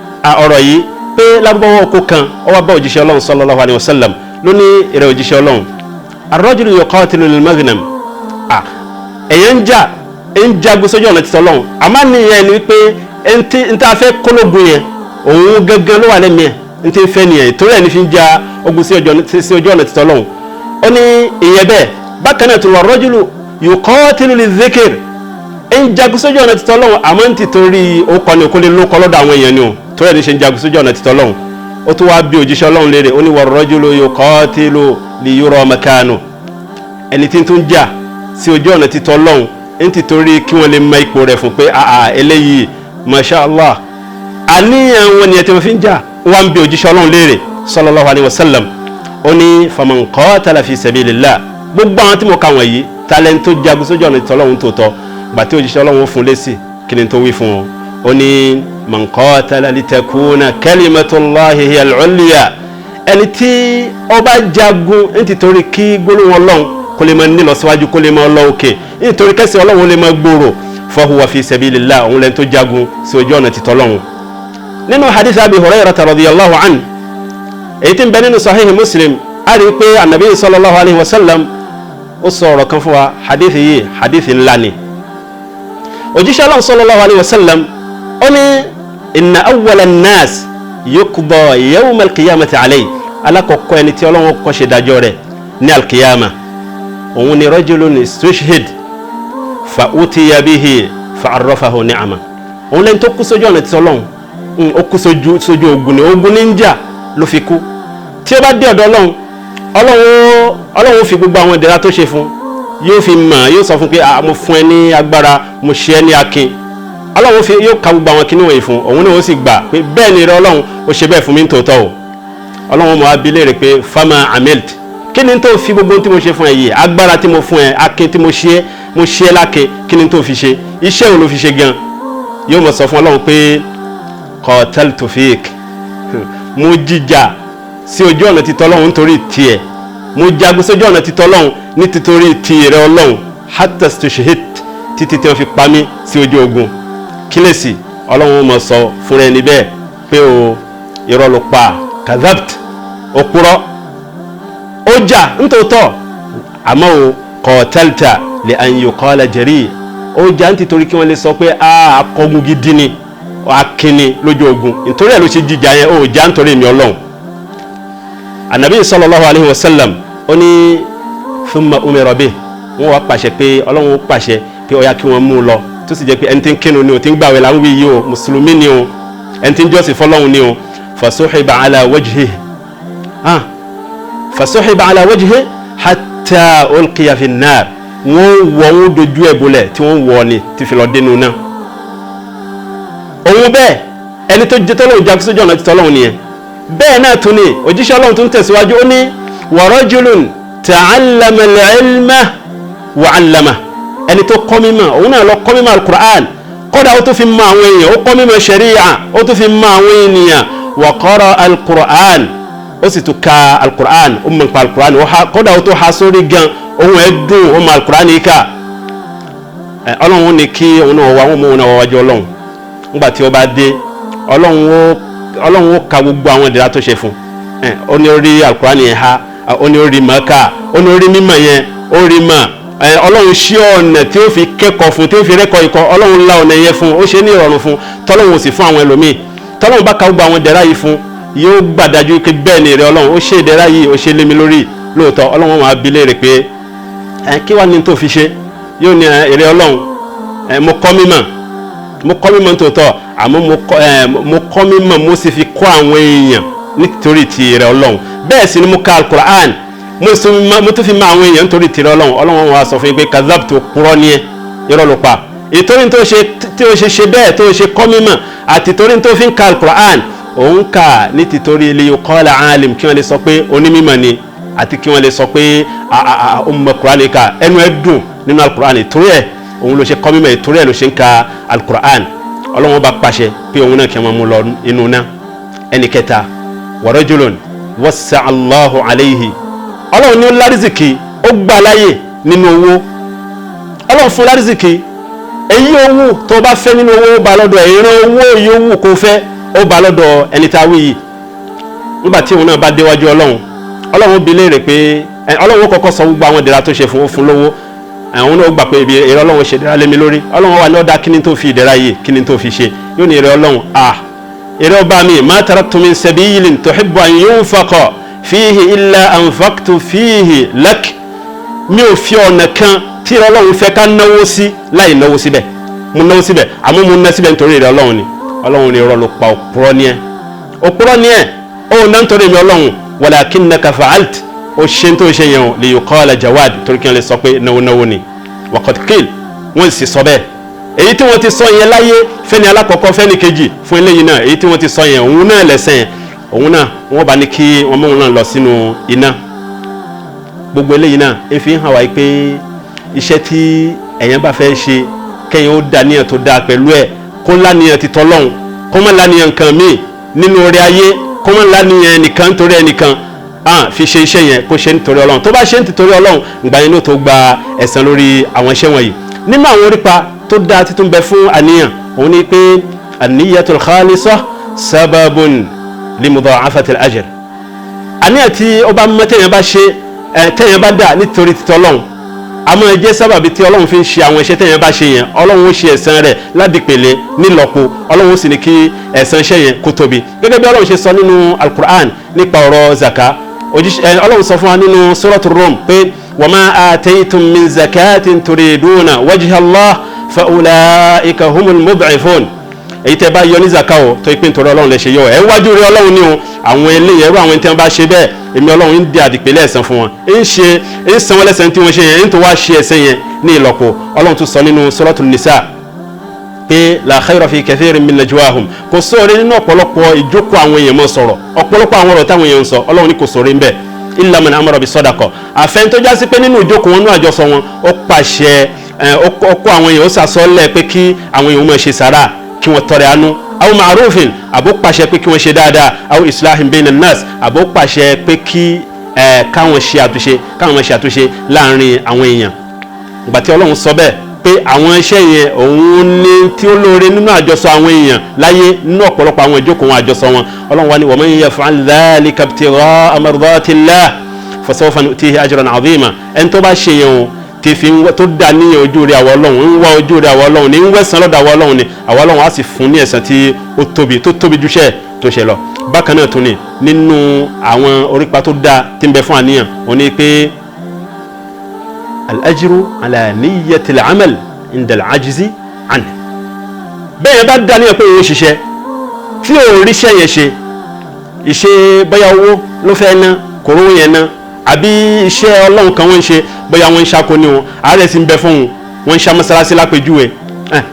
ọ̀rọ̀ yìí pé lábọ́wọ́ oko kan ó wá bá òjíṣẹ́ Ọlọ́run sallallahu alaihi wasallam lónìí ìrẹ̀ òjíṣẹ́ Ọlọ́run ar-rajulu yuqatilu lil-maghnam èyàn ń jagun sójú ọ̀nà títọ́ Ọlọ́run àmọ́ nìyẹn ni wípé ń tá a fẹ́ kólógun yẹn òun gẹ́gẹ́ ló wà lẹ́mí ẹ̀ ń tí ń fẹ́ nìyẹn torí ẹ̀ ní fi ń ja ogun sí ojú ọ̀nà títọ́ Ọlọ́run. Ó ní ìyẹn bẹ́ẹ̀ bákan náà tó wà ar-rajulu yuqatilu lidh-dhikr ń jagun sójú ọ̀nà títọ́ Ọlọ́run àmọ́ ń ti torí ó kọ́ni kó lè lókọ́ lọ́dọ̀ àwọn èèyàn ni o torí ẹ̀ ní ṣe ń jagun sójú ọ̀nà títọ́ Ọlọ́run. Ó tún wá bí òjíṣẹ́ Ọlọ́run léèrè ó ní war-rajulu yuqatilu liyura makanu ẹni tí ń tún jà sí ojú ọ̀nà títọ́ Ọlọ́run ń ti torí kí wọ́n lè mọ ipò rẹ̀ fún pé eléyìí masha Allah àníyàn wọn ni ẹ ti wọ́n fi ń jà wọ́n ń bí òjíṣẹ́ Ọlọ́run léèrè sallallahu alaihi wasallam ó ní faman qatala fi sabilillah gbogbo àwọn tí mo kà wọ̀nyí talent tó jagun sójú ọ̀nà títọ́ Ọlọ́run tó tọ́ gbàtí òjíṣẹ́ Ọlọ́run fún lésì kí ni tó wí fún wọn ó ní man qatala litakuna kalimatullahi hiya al-ulya ẹni tí ó bá jagun nítorí kí gbólóhùn Ọlọ́run kó lè máa ní lọ síwájú kó lè máa lọ òkè nítorí kẹ́sì Ọlọ́run lè máa gbòòrò fahuwa fi sabilillah òun lẹ́ni tó jagun sí ojú ọ̀nà títọ́ Ọlọ́run. nínú hadith Abi Hurayrah radiyallahu anhu èyí tí ń bẹ nínú Sahih Muslim a rí i pé Ànábì sallallahu alayhi wa sallam ó sọ ọ̀rọ̀ kan fún wa hadith yìí hadith ńlá ni. òjíṣẹ́ Ọlọ́run sallallahu alayhi wa sallam ó ní inna awwala an-nas yuqda yawm al-qiyamati alayhi alákọ̀ọ́kọ́ ẹni tí Ọlọ́run kọ́ ṣe dájọ́ rẹ̀ ní al-qiyama òun ni rajulun istushhid fa utiya bihi fa arrafahu ni'ama òun lẹ́ni tó kú sójú ọ̀nà tí Ọlọ́run ó kú sójú ogun ní ń jà ló fi kú tí ó bá dé ọ̀dọ̀ Ọlọ́run fi gbogbo àwọn ìdẹ̀ra tó ṣe fún yóò fi mọ̀ yóò sọ fún pé mo fún ẹ ní agbára mo ṣe ẹ ní akin Ọlọ́run yóò ka gbogbo àwọn kinní wọ̀nyí fún òun náà ó sì gbà pé bẹ́ẹ̀ ni rẹ Ọlọ́run ó ṣe bẹ́ẹ̀ fún mi ní tòótọ́ o Ọlọ́run mọ̀ á bi léèrè pé fama amilt kí ni tó fi gbogbo tí mo ṣe fún ẹ yìí agbára tí mo fún ẹ akin tí mo ṣe lákin kí ni tó fi ṣe iṣẹ́ wo ló fi ṣe gan yóò mọ̀ sọ fún Ọlọ́run pé qataltu fik mo jíjà sí ojú ọ̀nà títọ́ Ọlọ́run nítorí tiẹ̀ mo jagun sójú ọ̀nà títọ́ Ọlọ́run ní títorí tìrẹ Ọlọ́run hatta stushhid títí tí wọ́n fi pa mí sí ojú ogun kílèsì Ọlọ́run mọ̀ sọ fún ẹni bẹ́ẹ̀ pé o irọ́ ló pa kadhabt òpùrọ́ ó jà nítòótọ́ àmọ́ o qatalta li an yuqala jari ó jà nítorí kí wọ́n lè sọ pé akọgun gidi ni akínni lójú ogun nítorí ẹ̀ ló ṣe jíjà yẹn ó jà nítorí mi Ọlọ́run. Ànábì sallallahu alaihi wasallam ó ní thumma umira bihi wọ́n wá pàṣẹ pé Ọlọ́run pàṣẹ pé ó yá kí wọ́n mú lọ tó sì jẹ́ pé ẹni tí ń kírun ni o tí ń gbààwẹ̀ là ń wí yìí o mùsùlùmí ni o ẹni tí ń jọ́sìn fọ́lọ́run ni o fasuhiba ala wajhihi fasuhiba ala wajhihi hatta ulqiya fi an-nar wọ́n dojú ẹ̀ bolẹ̀ tí wọ́n wọ̀ ni ti fi lọ dénú náà òun bẹ́ẹ̀ ẹni tó jẹ́ tọ́lọ́run jagun sójú ọ̀nà ti tọ́lọ́run nìyẹn bẹ́ẹ̀ náà tún ní òjíṣẹ́ Ọlọ́run tó ń tẹ̀síwájú ó ní wa rajulun ta'allama al-ilma wa 'allama ẹni tó kọ́ mímọ̀ òun náà lọ kọ́ mímọ̀ al-Qur'an kódà ó tó fi mọ àwọn èèyàn ó kọ́ mímọ̀ sharia ó tó fi mọ àwọn ènìyàn wa qara al-Qur'an ó sì tún ka al-Qur'an ó mọ̀ nípa al-Qur'an kódà ó tó ha sórí gan ohun ẹ̀ dùn ó mọ al-Qur'an yìí ká Ọlọ́run ní kí òun náà wà wọ́n mú òun náà wájú Ọlọ́run nígbà tí ó bá dé Ọlọ́run ó ka gbogbo àwọn ìdẹ̀ra tó ṣe fún ó ní orí al-Qur'an yẹn ha ó ní orí mọ́ká ó ní orí mímọ̀ yẹn ó rí mọ̀ Ọlọ́run ṣí ọ̀nà tí ó fi kẹ́kọ̀ọ́ fún tí ó fi rẹ́kọ̀ọ́ ikọ̀ Ọlọ́run la ọ̀nà yẹn fún ó ṣe ní ìrọ̀rùn fún tọ́lọ́run ò sì fún àwọn ẹlòmíì tọ́lọ́run bá ka gbogbo àwọn ìdẹ̀ra yìí fún yóò gbàdájú pé bẹ́ẹ̀ ni ìrẹ́ Ọlọ́run ó ṣe ìdẹ̀ra yìí ó ṣe lé mi lórí lóòótọ́ Ọlọ́run máa bi léèrè pé kí wàá ní tó fi ṣe yóò ní ìrẹ́ Ọlọ́run mo kọ́ mímọ̀ tòótọ́ àmọ́ mo kọ́ mímọ̀ mo sì fi kọ́ àwọn èèyàn nítorí ti ìrẹ́ Ọlọ́run bẹ́ẹ̀ sì ni mo ka al-Qur'an mo tún fi mọ àwọn èèyàn nítorí ti ìrẹ́ Ọlọ́run wa sọ fún yín pé kazabtu purọ́ ni ẹ irọ́ ló pa ìtorí tó ṣe bẹ́ẹ̀ tó ṣe kọ́ mímọ̀ àti torí tó fi ń ka al-Qur'an òun kà ní tìtorí li yuqala alim kí wọ́n lè sọ pé onímọ̀ ni àti kí wọ́n lè sọ pé ọmọ Qur'an ká ẹnu ẹ dùn nínú al-Qur'an ìtorí ẹ òun ló ṣe kọ́ mímọ̀ ìtorí ẹ ló ṣe ń ka al-Qur'an Ọlọ́run bá pàṣẹ pé òun náà kí wọ́n mú lọ inú náà ẹni kẹta wa rajulun wassa Allahu alayhi Ọlọ́run ní lárísìkì ó gbà láyè nínú owó Ọlọ́run fún lárísìkì èyí owó tó bá fẹ́ nínú owó bá lọ́dọ̀ ìran owó èyí owó kò fẹ́ ó bá lọ́dọ̀ ẹni tá a wí yìí nígbà tí òun náà bá déwájú Ọlọ́run bi léèrè pé Ọlọ́run kọ́kọ́ sọ gbogbo àwọn ìdẹ̀ra tó ṣe fún lówó àwọn náà gbà pé ibi ìrẹ́ Ọlọ́run ṣe ìdẹ̀ra lé mi lórí Ọlọ́run wà ní ọ̀dà kíni tó fi ìdẹ̀ra yìí kíni tó fi ṣe yóò ní ìrẹ́ Ọlọ́run ìrẹ́ ọba mi ma taraktu min sabilin tuhibbu an yunfaqa fihi illa anfaqtu fihi lak mi ò fi ọ̀nà kan tí ìrẹ́ Ọlọ́run fẹ́ ká náwó sí láì náwó síbẹ̀ mo náwó síbẹ̀ àmọ́ mo ná síbẹ̀ nítorí ìrẹ́ Ọlọ́run ni Ọlọ́run ní irọ́ ló pa òpùrọ́ ni ẹ́ ó ná nítorí mi Ọlọ́run walakinnaka fa'alt ó ṣe tó ṣe yẹn li yuqala jawad torí kí wọ́n lè sọ pé náwó ni waqad qil wọ́n sì sọ bẹ́ẹ̀ èyí tí wọ́n ti sọ yẹn láyé fẹ́ni alákọ̀ọ́kọ́ fẹ́ni kejì fún eléyìí náà èyí tí wọ́n ti sọ yẹn òun náà lẹ́sẹ̀ yẹn òun náà wọ́n bá ní kí wọ́n mú òun náà lọ sínú iná gbogbo eléyìí náà efi hàn wáyé pé iṣẹ́ tí ẹ̀yàn bá fẹ́ ṣe kẹ́yìn ó dá níyàn tó dáa pẹ̀lú ẹ̀ kó láníyàn ti tọ́lọ́hún kó má láníyàn nǹkan míì nínú orí ayé kó má láníyàn ẹnìkan nítorí ẹnìkan fi ṣe iṣẹ́ yẹn kó ṣe nítorí Ọlọ́run tó bá ṣe nítorí Ọlọ́run ìgbà yẹn ló tó gba ẹ̀san lórí àwọn iṣẹ́ wọ̀nyí nínú àwọn orípa tó dáa títún bẹ fún àníyàn òun ni pé an-niyyatul khalisah sababun li mudha'afatil ajr àníyàn tí ó bá mọ́ tẹ̀yàn bá ṣe tẹ̀yàn bá dà nítorí títọ́ Ọlọ́run àmọ́ ẹ jẹ́ sábàbí tí Ọlọ́run fi ń ṣe àwọn iṣẹ́ tẹ̀yàn bá ṣe yẹn Ọlọ́run ó ṣe ẹ̀san rẹ̀ ládìpẹ̀lẹ̀ nílọ́po Ọlọ́run ó sì ní kí ẹ̀san iṣẹ́ yẹn kó tóbi gẹ́gẹ́ bí Ọlọ́run ṣe sọ nínú al-Qur'an nípa ọ̀rọ̀ zaka Ọlọ́run sọ fún wa nínú suratul Rum pé wa ma ataytum min zakatin turiduna wajha Allah fa ulaika humul mud'ifun èyí tẹ́ bá yọ ní zaka o tó ìpín torí Ọlọ́run lè ṣe yọ ẹ̀ ń wájú rí Ọlọ́run ní o àwọn eléyìí ẹrú àwọn tí wọ́n bá ṣe bẹ́ẹ̀ èmi Ọlọ́run ń di àdìpẹ́lẹ̀ ẹ̀san fún wọn ń san wọ́n lẹ́san tí wọ́n ṣe yẹn ń tó wá ṣe ẹ̀san yẹn ní ìlọ́po Ọlọ́run tún sọ nínú suratul Nisa pé la khayra fi kathirin min najwahum kò sóore nínú ọ̀pọ̀lọpọ̀ ìjókòó àwọn èèyàn mọ́ sọ̀rọ̀ ọ̀pọ̀lọpọ̀ àwọn ọ̀rọ̀ táwọn èèyàn ń sọ Ọlọ́run ní kò sóore ń bẹ̀ illa man amara bi sadaqa àfẹ́n tó jásí pé nínú ìjókòó wọn ní àjọsọ wọn ó pàṣẹ ó kó àwọn èèyàn ó sàsọ́lẹ̀ pé kí àwọn èèyàn máa ṣe sàrà kí wọ́n tọrẹ àánú aw ma'rufin àbó pàṣẹ pé kí wọ́n ṣe dáadáa aw islahin bainan nas àbó pàṣẹ pé kí káwọn ṣe àtúnṣe láàrin àwọn èèyàn ìgbà tí Ọlọ́run sọ bẹ́ẹ̀ pé àwọn iṣẹ́ yẹn òun ní tí ó lóore nínú àjọsọ àwọn èèyàn láyé nínú ọ̀pọ̀lọpọ̀ àwọn ìjókòó wọn àjọsọ wọn Ọlọ́run wá ní wa man yaf'al dhalika ibtigha'a mardatillah fasawfa nu'tihi ajran 'azima ẹni tó bá ṣe yẹn o tí fi tó dá níyàn ojú rẹ̀ àwọn Ọlọ́run ń wá ojú rẹ̀ àwọn Ọlọ́run ní ń wẹ̀san lọ́dọ̀ àwọn Ọlọ́run ni àwọn Ọlọ́run á sì fún ní ẹ̀san tí ó tóbi jùṣẹ́ tó ṣe lọ bákan náà tún ní nínú àwọn orípa tó dáa tí ń bẹ fún àníyàn òun ni pé al-ajru ala niyyati al-amal inda al-ajzi anhu. bẹ́ẹ̀ bá dá ní ẹ̀ pé òun ṣiṣẹ́ tí ò ríṣẹ́ yẹn ṣe, iṣẹ́ bóyá owó ló fẹ́ ná kò rówó yẹn ná, àbí iṣẹ́ ọlọ́run kan wọ́n ń ṣe bóyá wọ́n ń ṣàkó ní wọn àárẹ̀ sì ń bẹ fún wọn ń ṣá mọ́sálásí lápèjúwe,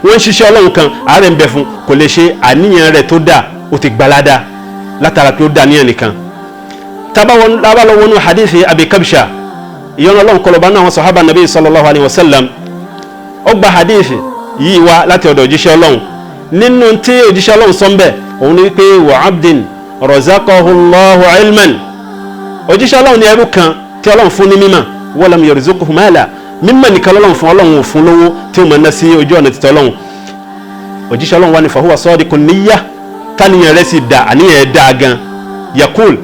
wọ́n ń ṣiṣẹ́ ọlọ́run kan àárẹ̀ ń bẹ fún, kò lè ṣe àníyàn rẹ̀ tó dà ó ti gbalada látara pé ó dà níyàn nìkan. tábàlọ́ wọnú hadithi Abi Kabsha ìyọ́nà ọlọ́run kọlọ̀bá náà wọn sahaba nabi sallallahu alayhi wa sallam, ó gba hadithi yìí wá láti ọ̀dọ̀ òjíṣẹ́ ọlọ́run. nínú tí òjíṣẹ́ ọlọ́run sọ ń bẹ̀ òun ni pé wa abdin razaqahu Allahu ilman, òjíṣẹ́ ọlọ́run ní ẹrú kan tí ọlọ́run fún ní mímọ̀ walam yarzuqhu mala, mímọ̀ nìkan lọ́lọ́run fún, ọlọ́run ò fún lówó tí ó mọ̀ ná sí ojú ọ̀nà títọ́ ọlọ́run. òjíṣẹ́ ọlọ́run wá ní fahuwa sadiqun niyyah, táníyàn rẹ̀ sì dá, àníyàn ẹ̀ dá gan. yakul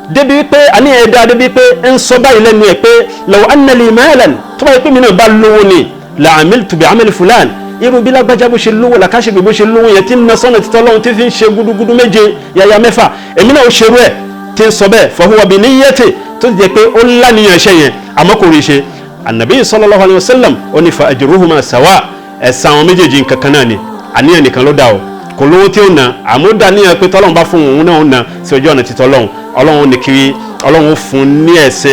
débi wípé àníyàn ẹ̀ dá débi wípé ń sọ báyìí lẹ́nu ẹ̀ pé law anna li malan, tó bá yẹ pé mi náà bá lówó ni la amiltu bi amali fulan, irú bí lágbájá bó ṣe lówó làkàṣègbè bó ṣe lówó yẹn tí ń na sọ́nà títọ́ ọlọ́run tí fi ń ṣe gudugudu méje yàyà mẹ́fà, èmi náà ó ṣerú ẹ̀ tí ń sọ bẹ́ẹ̀ fahuwa bi niyyati, tó ti jẹ́ pé ó láníyàn iṣẹ́ yẹn àmọ́ kò rí ṣe. Ànàbí sallallahu alayhi wa sallam ó ní fa ajruhuma sawa, ẹ̀san àwọn méjèèjì nǹkan kan náà ni, àníyàn nìkan ló dá o, kò lówó tí ó na àmọ́ dàníyàn pé tọ́lọ́run bá fún òun náà ó na sí ojú ọ̀nà títọ́ ọlọ́run, ọlọ́run ní kiri ọlọ́run fún ní ẹ̀san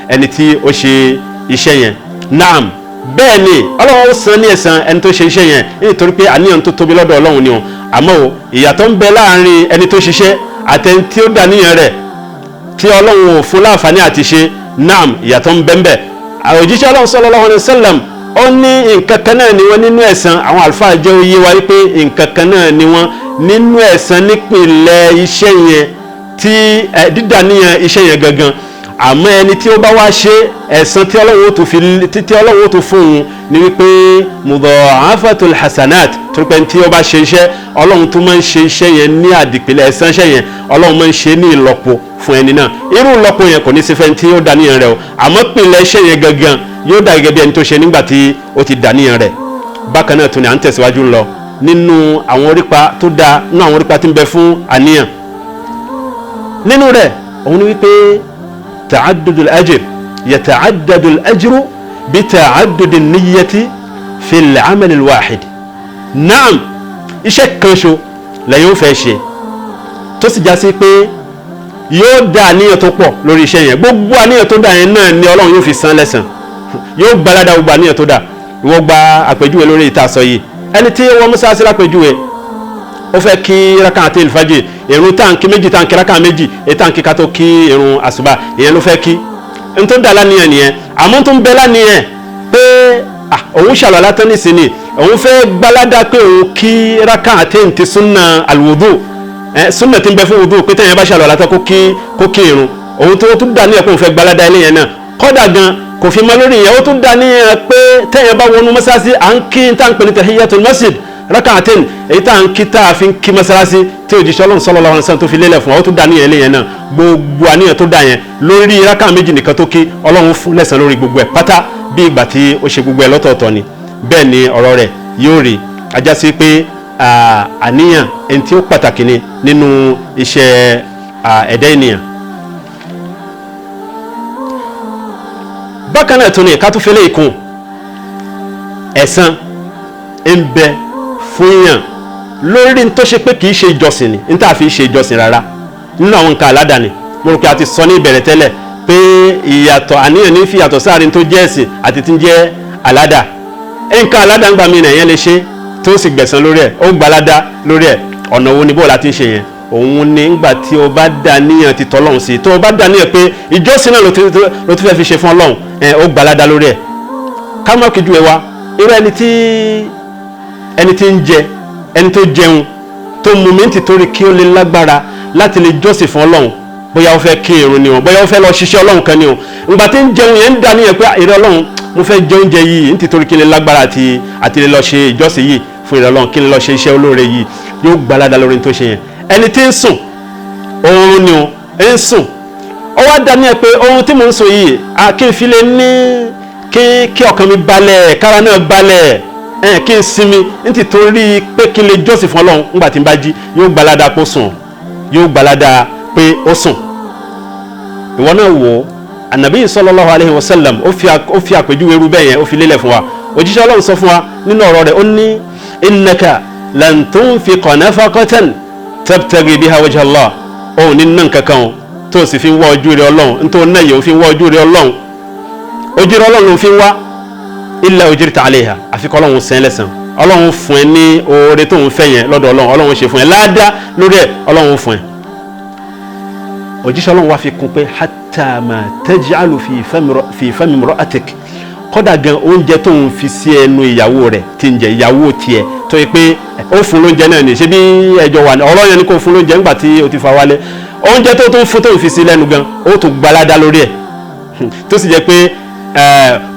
ẹni tí ó ṣe iṣẹ́ yẹn. Naam, bẹ́ẹ̀ ni ọlọ́run ó san ní ẹ̀san ẹni tó ṣe iṣẹ́ yẹn nítorí pé àníyàn tó tóbi lọ́dọ̀ ọlọ́run ni o. àmọ́ o ìyàtọ̀ ń bẹ láàrin ẹni tó ṣiṣẹ́ àtẹni tí ó dàníyàn rẹ̀ tí ọlọ́run ò fún láǹfààní àti ṣe. Naam, ìyàtọ̀ ń bẹ ń bẹ. òjíṣẹ́ ọlọ́run sallallahu alaihi wasallam ó ní nǹkan kan náà ni wọ́n nínú ẹ̀san, àwọn àlùfáà jẹ́ oyé wa wípé nǹkan kan náà ni wọ́n nínú ẹ̀san nípìnlẹ̀ iṣẹ́ yẹn tí dídàníyàn iṣẹ́ yẹn gangan. àmọ́ ẹni tí ó bá wá ṣe ẹ̀san tí ọlọ́run ó tó fún un ni wípé mudha'afatul hasanat, torí pé tí ó bá ṣe iṣẹ́ ọlọ́run tó máa ń ṣe iṣẹ́ yẹn ní àdìpẹ̀lẹ̀ ẹ̀san iṣẹ́ yẹn ọlọ́run máa ń ṣe ní ìlọ́po fún ẹni náà. irú ìlọ́po yẹn kò ní sí fẹ́ tí ó dàníyàn rẹ̀ o, àmọ́ pìnlẹ̀ iṣẹ́ yẹn gangan yóò dà gẹ́gẹ́ bí ẹni tó ṣe nígbà tí ó ti dàníyàn rẹ̀. bákan náà tún ni à ń tẹ̀síwájú lọ nínú àwọn orípa tó dáa, nínú àwọn orípa tí ń bẹ fún àníyàn. nínú rẹ̀ òun ni wípé تعدد الأجر، يتعدد الأجر بتعدد النية في العمل الواحد. نعم، iṣẹ́ kan ṣo lẹ́yìn ó fẹ́ ṣe tó sì já sí pé yóò dá àníyàn tó pọ̀ lórí iṣẹ́ yẹn, gbogbo àníyàn tó dá yẹn náà ni ọlọ́run yóò fi san lẹ́san, yóò gbalada gbogbo àníyàn tó dá. ìwọ gba àpèjúwe lórí ìta sọ yìí, ẹni tí wọ́n mú sáásí lápèjúwe ó fẹ́ kí rákàtí ìfàjì, ìrun táǹkì méjì táǹkì rákà méjì, èyí táǹkì ká tó kí ìrun àsùbá, ìyẹn ló fẹ́ kí. n tó dá láníyàn nìyẹn, àmọ́ tó ń bẹ láníyàn pé òun ṣàlọ́lá tán nísìnyí, òun fẹ́ gbalada pé òun kí rákàtí ti súnà àlùwùdù, súnà tí ń bẹ fún wùdù pé tẹ̀yìn bá ṣàlọ́lá tán kó kí ìrun, òun tó tún dá níyàn pé òun fẹ́ gbalada eléyẹn náà. kọ́dà gan kò fi mọ lórí ìyẹn, ó tún dá níyàn pé tẹ̀yìn bá wọnú mọ́sáàsì à ń kí táǹpẹ̀ ní tahiyatul masjid rákàtẹ́n, èyí tá à ń kí tá a fi ń kí mọ́sálásí tí òjíṣẹ́ ọlọ́run sallallahu alaihi wasallam tó fi lélẹ̀ fún wa, ó tún dá níyẹn léyẹn náà. gbogbo àníyàn tó dá yẹn lórí rákà méjì nìkan tó kí ọlọ́run fún lẹ́san lórí gbogbo ẹ̀ pátá bí ìgbà tí ó ṣe gbogbo ẹ̀ lọ́tọ̀ọ̀tọ̀ ni. bẹ́ẹ̀ ni ọ̀rọ̀ rẹ̀ yóò rí ajá sí pé àníyàn ẹni tí ó pàtàkì ni nínú iṣẹ́ ẹ̀dá ènìyàn. bákan náà tó ní ká tó fẹ́lẹ́ ìkún ẹ̀san ń bẹ fún yàn lórí tó ṣe pé kìí ṣe ìjọsìn ni, ní tá a fi ṣe ìjọsìn rárá nínú àwọn nǹkan aládàáni. mo rò pé a ti sọ ní ìbẹ̀rẹ̀ tẹ́lẹ̀ pé ìyàtọ̀ àníyàn ní fi yàtọ̀ sáàrin tó jẹ́ ẹ̀sìn àti tí ń jẹ́ aládà. nǹkan aládà ń gbà mí nàìyẹn lè ṣe tó sì gbẹ̀san lórí ẹ̀, ó gbalada lórí ẹ̀. ọ̀nà wo ni bó la ti ń ṣe yẹn? òun ni ńgbà tí o bá dá níyàn ti tọ́lọ́run sí, tó o bá dá níyàn pé ìjọsìn náà ló ti fẹ́ fi ṣe fún ọlọ́run, ó gbalada lórí ẹ̀. ká má kí ju ẹ wá irú ẹni tí ń jẹ, ẹni tó jẹun tó mú mi ti torí kí ó lè lágbára láti lè jọ́sìn fún ọlọ́run, bóyá ó fẹ́ kí irun ni o, bóyá ó fẹ́ lọ ṣiṣẹ́ ọlọ́run kan ni o. ìgbà tí ń jẹun yẹn ń dá níyàn pé ìrẹ́ ọlọ́run mo fẹ́ jẹ oúnjẹ yìí ní títorí kí n lè lágbára àti lè lọ ṣe ìjọ́sìn yìí fún ìrẹ́ ọlọ́run, kí n lè lọ ṣe iṣẹ́ olóore yìí, yóò gbalada lórí tó ṣe yẹn. ẹni tí ń sùn oorun ni o, ń sùn ó wá dá níyàn pé oorun tí mò ń sùn yìí kí n fi lè ní kí ọkàn mi balẹ̀, kára náà balẹ̀, kí n sinmi nítorí pé kí n lè jọ́sìn fún ọlọ́run nígbà tí n bá jí, yóò gbalada pé ó sùn, yóò gbalada pé ó sùn. ìwọ náà wò ó Ànábì sallallahu alayhi wa sallam ó fi àpèjúwe irú bẹ́ẹ̀ yẹn ó fi lélẹ̀ fún wa. Òjíṣẹ́ Ọlọ́run sọ fún wa nínú ọ̀rọ̀ rẹ̀ ó ní innaka lan tunfiqa nafaqatan tabtaghi biha wajha Allah, ó ní nǹkan kankan tó sì fi ń wá ojú rẹ̀ Ọlọ́run, nítorí náà yóò fi ń wá ojú rẹ̀ Ọlọ́run, ojú rẹ̀ Ọlọ́run ló fi ń wá illa ujirta alayha, àfikọ́ Ọlọ́run sẹ́ń lẹ́sàn, Ọlọ́run fún ẹ ní oore tó ń fẹ́ yẹn lọ́dọ̀ Ọlọ́run, Ọlọ́run ṣe fún ẹ ládàá lórí ẹ, Ọlọ́run fún ẹ. Òjíṣẹ́ Ọlọ́run wá fi kún pé hatta ma taj'alu fi fami imra'atik, kódà gan oúnjẹ tó ń fi sí ẹnu ìyàwó rẹ̀ tí ń jẹ ìyàwó tiẹ̀ tó yẹ pé ó fún lóúnjẹ náà ní ṣe bí ẹjọ́ wà ní ọ̀rọ̀ yẹn ni kò fún lóúnjẹ nígbà tí o ti fa wálé, oúnjẹ tó tún fún tó ń fi sí lẹ́nu gan ó tún gbalada lórí ẹ̀ tó sì jẹ́ pé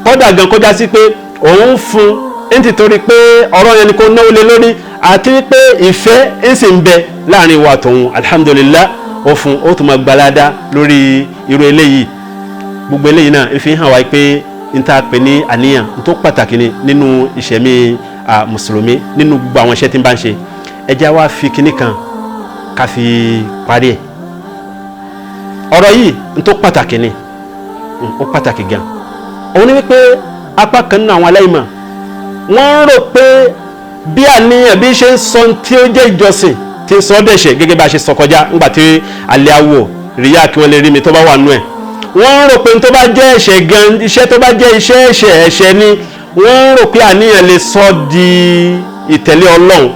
kódà gan kọjá sí pé òun fún nítorí pé ọ̀rọ̀ yẹn ni kò náwó lé lórí àti pé ìfẹ́ ń sì ń bẹ láàrin wa tòun, alhamdulillah ó fún ó tún máa gbalada lórí irú eléyìí. Gbogbo eléyìí náà ń fi hàn wá pé n ta pè ní àníyàn n tó pàtàkì ni nínú ìṣẹ̀mí mùsùlùmí, nínú gbogbo àwọn iṣẹ́ tí ń bá ń ṣe. Ẹ jẹ́ wá fi kinní kan ká fi parí ẹ̀. Ọ̀rọ̀ yìí n tó pàtàkì ni, ó pàtàkì gan. Òun ni wípé apá kan nínú àwọn aláìmọ̀ wọ́n rò pé bí àníyàn bí ṣe ń sọ tí ó jẹ́ ìjọsìn tí ń sọ ọ́ dẹ̀ṣẹ̀ gẹ́gẹ́ bá a ṣe sọ kọjá nígbà tí alẹ́ àwọ̀ ríyá kí wọ́n lè rí mi tó bá wà nú ẹ̀. Wọ́n rò pé tó bá jẹ́ ẹ̀ṣẹ̀ gan, iṣẹ́ tó bá jẹ́ iṣẹ́ ẹ̀ṣẹ̀ ni wọ́n rò pé àníyàn lè sọ di ìtẹ̀lé Ọlọ́run,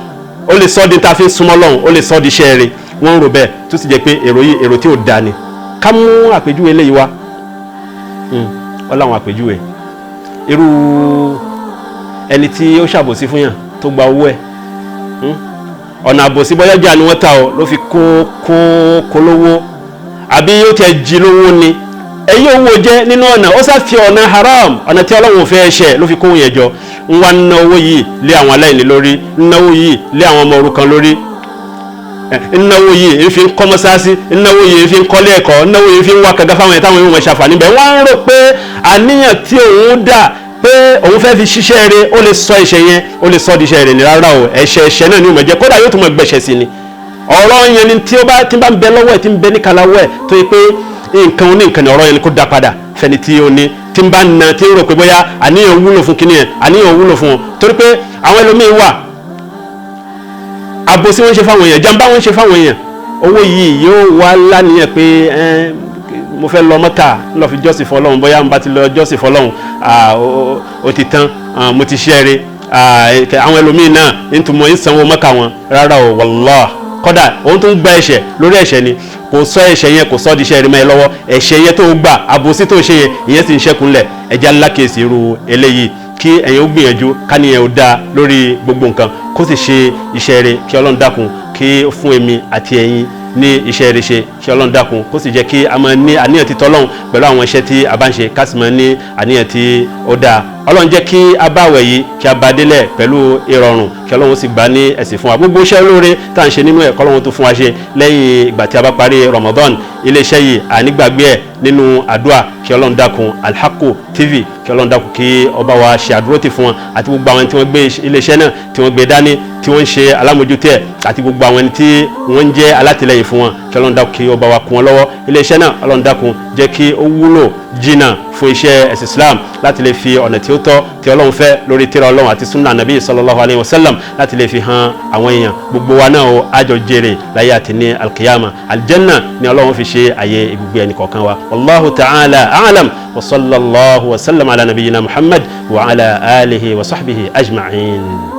ó lè sọ di tá a fi ń súnmọ́ Ọlọ́run, ó lè sọ di iṣẹ́ rẹ̀. Wọ́n rò bẹ́ẹ̀ tó sì jẹ́ pé èrò tí ò da ni. Ká mú àpèjúwe eléyìí wá, wọ́n láwọn àpèjúwe irú ẹni tí ó ṣàbòsí fún yàn tó gba owó ẹ̀, ọ̀nà àbòsí bọ́yá jà ni wọ́n ta ọ ló fi kó lówó, àbí yóò tẹ jí lówó ni, èyí owó jẹ́ nínú ọ̀nà ó sá fi ọ̀nà haram, ọ̀nà tí Ọlọ́run fẹ́ ṣe ló fi kó yẹn jọ, ń wá ná owó yìí lé àwọn aláìní lórí, ná owó yìí lé àwọn ọmọ òrukàn lórí, ná owó yìí ń fi ń kọ́ mọ́sáàsì, ná owó yìí ń fi ń kọ́lé ẹ̀kọ́, ná owó yìí ń fi ń wá kàga fáwọn ẹ̀táwọn èèyàn ṣàǹfààní bẹ́ẹ̀. Wọ́n ń rò pé àníyàn tí òun dà pé òun fẹ́ fi ṣiṣẹ́ rẹ̀ ó lè sọ iṣẹ́ yẹn ó lè sọ di iṣẹ́ rẹ̀ ní rárá o, ẹ̀ṣẹ̀ náà ni ó máa jẹ́, kódà yóò tún máa gbẹ̀ṣẹ̀ sí ni. Ọ̀rọ̀ yẹn ni tí bá ń bẹ lọ́wọ́ ẹ̀ tí ń bẹ ní kalawọ́ ẹ̀ tó yẹ pé nǹkan oní nǹkan ni ọ̀rọ̀ yẹn ni kó dá padà fẹ́ni tí ó ní tí ń bá na tí ń rò pé bóyá àníyàn wúlò fún kíní yẹn, àníyàn wúlò fún wọn, torí pé àwọn ẹlòmíín wà àbòsí wọn ṣe fáwọn èèyàn, jàmbá wọn ṣe fáwọn èèyàn, owó yìí yóò wá láníyàn pé mo fẹ́ lọ Mọ́kà lọ fi jọ́sìn fọ́lọ́run, bóyá mo bá ti lọ jọ́sìn fọ́lọ́run ó ti tán, mo ti ṣẹ́ẹ̀rẹ́. Àwọn ẹlòmíín náà nítumọ̀ ìsanwó Mọ́kà wọn, rárá o, wallah, kódà òun tó ń gba ẹ̀ṣẹ̀ lórí ẹ̀ṣẹ̀ ni, kò sọ ẹ̀ṣẹ̀ yẹn kò sọ di iṣẹ́ rẹ̀ mọ́ ẹ lọ́wọ́, ẹ̀ṣẹ̀ yẹn tó gbà àbòsí tó ṣe yẹn ìyẹn sì ń ṣẹ́kùnlẹ̀. ẹja ńlá kèsì irú eléyìí kí ẹ̀yin ó gbìyànjú káníyàn ó dáa lórí gbogbo nǹkan kó sì ṣe iṣẹ́ rẹ̀ kí Ọlọ́run dákun kí ó fún èmi àti ẹ̀yin ní iṣẹ́ rẹ̀ ṣe kí Ọlọ́run dákun kó sì jẹ́ kí a máa ní àníyàn tí tọ́lọ́run pẹ̀lú àwọn iṣẹ́ tí a bá ń ṣe ká sì máa ní àníyàn tí ó dáa. Ọlọ́run jẹ́ kí a bá àwẹ̀ yìí kí a bá délẹ̀ pẹ̀lú ìrọ̀rùn kí Ọlọ́run sì gbà ní ẹ̀sìn fún wa. Gbogbo iṣẹ́ olóore tá à ń ṣe nínú ẹ̀ kí Ọlọ́run tó fún wa ṣe lẹ́yìn ìgbà tí a bá parí Ramadan. Iléeṣẹ́ yìí ànígbàgbé ẹ̀ nínú àdúrà kí Ọlọ́run dákun Alhaqu TV kí Ọlọ́run dákun kí ọba wa ṣe àdúrótì fún wọn àti gbogbo àwọn tí wọ́n gbé iléeṣẹ́ náà tí wọ́n gbé dání tí wọ́n ń ṣe alámòjútó ẹ̀ àti gbogbo àwọn tí wọ́n ń jẹ́ alátìlẹyìn fún wọn kí Ọlọ́run dákun kí ọba wa kún wọn lọ́wọ́. Iléeṣẹ́ náà Ọlọ́run dákun jẹ́ kí ó wúlò jìnnà fún iṣẹ́ ẹ̀sìn Islam láti lè fi ọ̀nà tí ó tọ́ tí Ọlọ́run fẹ́ lórí tírà Ọlọ́run àti sunna nabi sallallahu alayhi wa sallam láti lè fi hàn àwọn èèyàn gbogbo wa náà ó àjọ jèrè láyé àti ní alkiyama. Aljanna ni Ọlọ́run fi ṣe àyè ibùgbé ẹnì kọ̀ọ̀kan wa. Wallahu ta'ala a'lam wa sallallahu wa sallam ala nabiyyina Muhammad wa ala alihi wa sahbihi ajma'in.